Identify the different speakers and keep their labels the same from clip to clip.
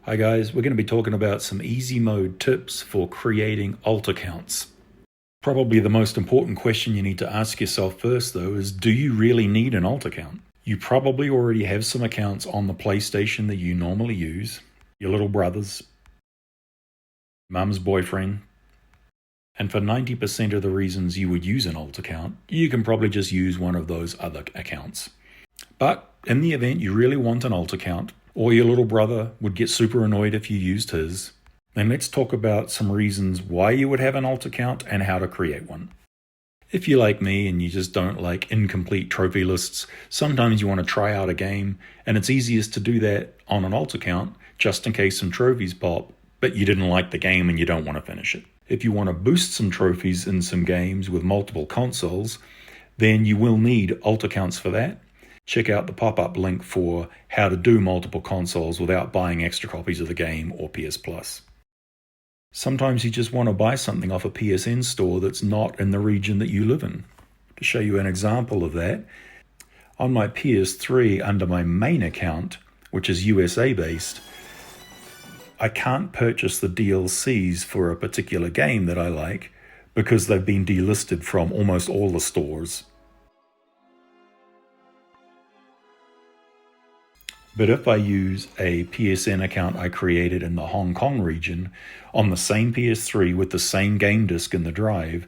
Speaker 1: Hi guys, we're going to be talking about some easy mode tips for creating alt accounts. Probably the most important question you need to ask yourself first though is, do you really need an alt account? You probably already have some accounts on the PlayStation that you normally use, your little brother's, mum's boyfriend, and for 90% of the reasons you would use an alt account, you can probably just use one of those other accounts. But in the event you really want an alt account, or your little brother would get super annoyed if you used his, then let's talk about some reasons why you would have an alt account and how to create one. If you're like me and you just don't like incomplete trophy lists, sometimes you want to try out a game, and it's easiest to do that on an alt account, just in case some trophies pop, but you didn't like the game and you don't want to finish it. If you want to boost some trophies in some games with multiple consoles, then you will need alt accounts for that. Check out the pop-up link for how to do multiple consoles without buying extra copies of the game or PS Plus. Sometimes you just want to buy something off a PSN store that's not in the region that you live in. To show you an example of that, on my PS3 under my main account, which is USA based, I can't purchase the DLCs for a particular game that I like because they've been delisted from almost all the stores. But if I use a PSN account I created in the Hong Kong region on the same PS3 with the same game disc in the drive,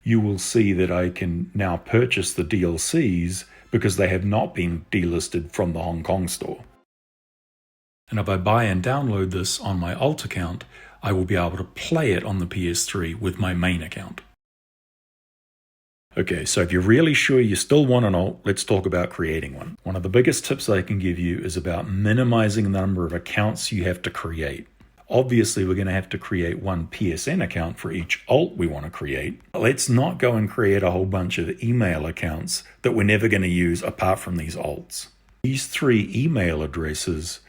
Speaker 1: you will see that I can now purchase the DLCs because they have not been delisted from the Hong Kong store. And if I buy and download this on my alt account, I will be able to play it on the PS3 with my main account. Okay, so if you're really sure you still want an alt, let's talk about creating one. One of the biggest tips I can give you is about minimizing the number of accounts you have to create. Obviously, we're going to have to create one PSN account for each alt we want to create. Let's not go and create a whole bunch of email accounts that we're never going to use apart from these alts. These 3 email addresses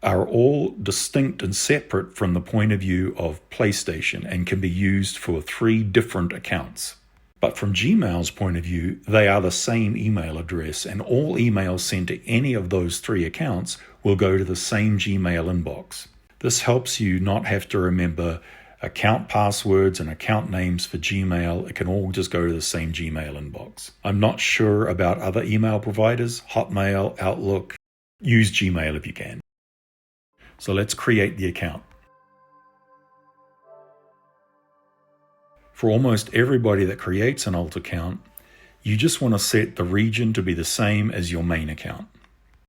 Speaker 1: are all distinct and separate from the point of view of PlayStation and can be used for 3 different accounts. But from Gmail's point of view, they are the same email address, and all emails sent to any of those 3 accounts will go to the same Gmail inbox. This helps you not have to remember account passwords and account names for Gmail. It can all just go to the same Gmail inbox. I'm not sure about other email providers, Hotmail, Outlook. Use Gmail if you can. So let's create the account. For almost everybody that creates an alt account, you just want to set the region to be the same as your main account.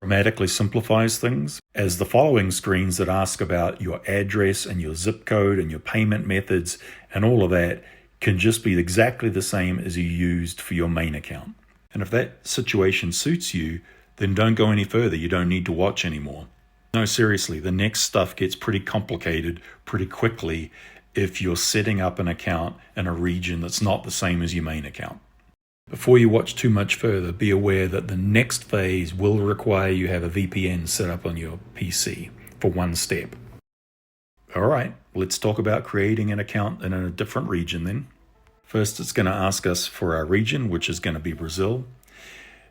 Speaker 1: Dramatically simplifies things, as the following screens that ask about your address and your zip code and your payment methods and all of that can just be exactly the same as you used for your main account. And if that situation suits you, then don't go any further. You don't need to watch anymore. No, seriously, the next stuff gets pretty complicated pretty quickly if you're setting up an account in a region that's not the same as your main account. Before you watch too much further, be aware that the next phase will require you have a VPN set up on your PC for one step. Alright, let's talk about creating an account in a different region then. First, it's going to ask us for our region, which is going to be Brazil.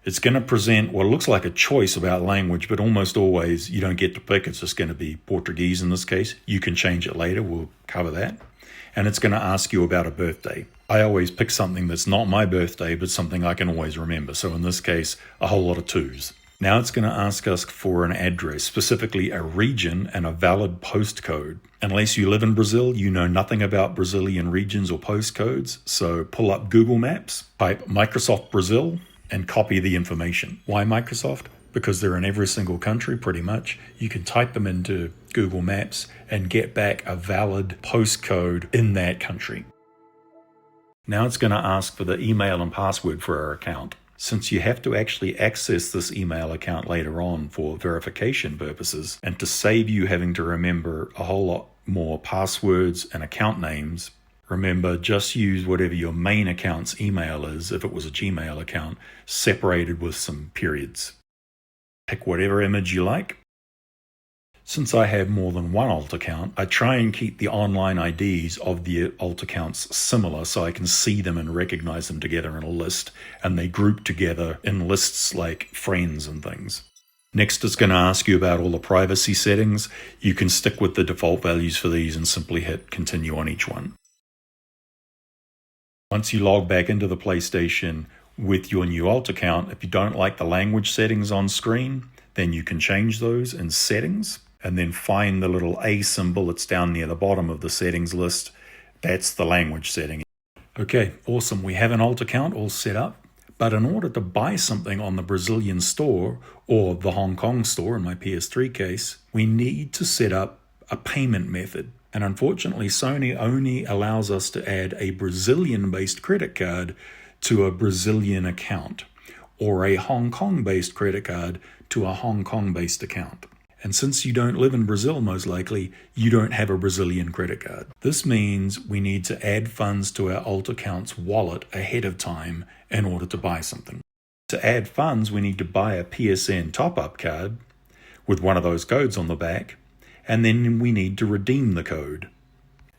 Speaker 1: It's going to present what looks like a choice about language, but almost always you don't get to pick. It's just going to be Portuguese in this case. You can change it later. We'll cover that. And it's going to ask you about a birthday. I always pick something that's not my birthday, but something I can always remember. So in this case, a whole lot of 2s. Now it's going to ask us for an address, specifically a region and a valid postcode. Unless you live in Brazil, you know nothing about Brazilian regions or postcodes. So pull up Google Maps, type Microsoft Brazil, and copy the information. Why Microsoft? Because they're in every single country pretty much. You can type them into Google Maps and get back a valid postcode in that country. Now it's going to ask for the email and password for our account. Since you have to actually access this email account later on for verification purposes, and to save you having to remember a whole lot more passwords and account names, remember, just use whatever your main account's email is, if it was a Gmail account, separated with some periods. Pick whatever image you like. Since I have more than one alt account, I try and keep the online IDs of the alt accounts similar so I can see them and recognize them together in a list, and they group together in lists like friends and things. Next, it's going to ask you about all the privacy settings. You can stick with the default values for these and simply hit continue on each one. Once you log back into the PlayStation with your new alt account, if you don't like the language settings on screen, then you can change those in settings and then find the little A symbol that's down near the bottom of the settings list. That's the language setting. Okay, awesome. We have an alt account all set up. But in order to buy something on the Brazilian store or the Hong Kong store, in my PS3 case, we need to set up a payment method. And unfortunately, Sony only allows us to add a Brazilian-based credit card to a Brazilian account, or a Hong Kong-based credit card to a Hong Kong-based account. And since you don't live in Brazil, most likely, you don't have a Brazilian credit card. This means we need to add funds to our alt account's wallet ahead of time in order to buy something. To add funds, we need to buy a PSN top-up card with one of those codes on the back, and then we need to redeem the code.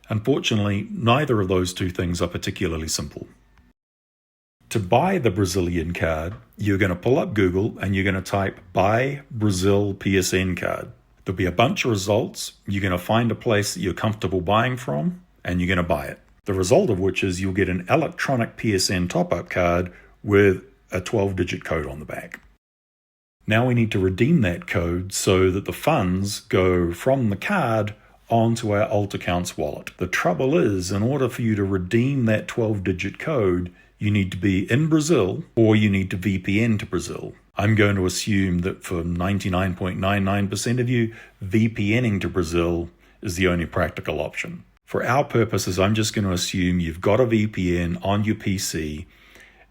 Speaker 1: Unfortunately, neither of those two things are particularly simple. To buy the Brazilian card, you're going to pull up Google and you're going to type buy Brazil PSN card. There'll be a bunch of results. You're going to find a place that you're comfortable buying from and you're going to buy it. The result of which is you'll get an electronic PSN top-up card with a 12-digit code on the back. Now we need to redeem that code so that the funds go from the card onto our alt account's wallet. The trouble is, in order for you to redeem that 12-digit code, you need to be in Brazil or you need to VPN to Brazil. I'm going to assume that for 99.99% of you, VPNing to Brazil is the only practical option. For our purposes, I'm just going to assume you've got a VPN on your PC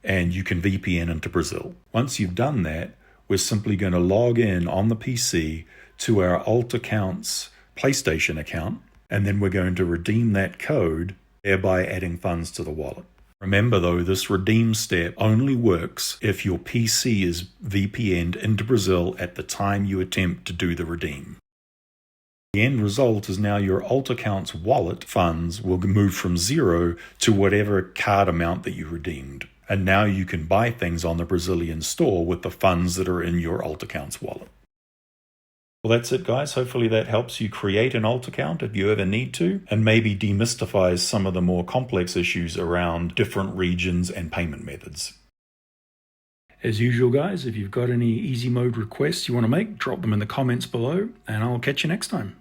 Speaker 1: and you can VPN into Brazil. Once you've done that, we're simply going to log in on the PC to our alt account's PlayStation account, and then we're going to redeem that code, thereby adding funds to the wallet. Remember though, this redeem step only works if your PC is VPN'd into Brazil at the time you attempt to do the redeem. The end result is now your alt account's wallet funds will move from 0 to whatever card amount that you redeemed. And now you can buy things on the Brazilian store with the funds that are in your alt account's wallet. Well, that's it, guys. Hopefully that helps you create an alt account if you ever need to, and maybe demystifies some of the more complex issues around different regions and payment methods. As usual, guys, if you've got any easy mode requests you want to make, drop them in the comments below, and I'll catch you next time.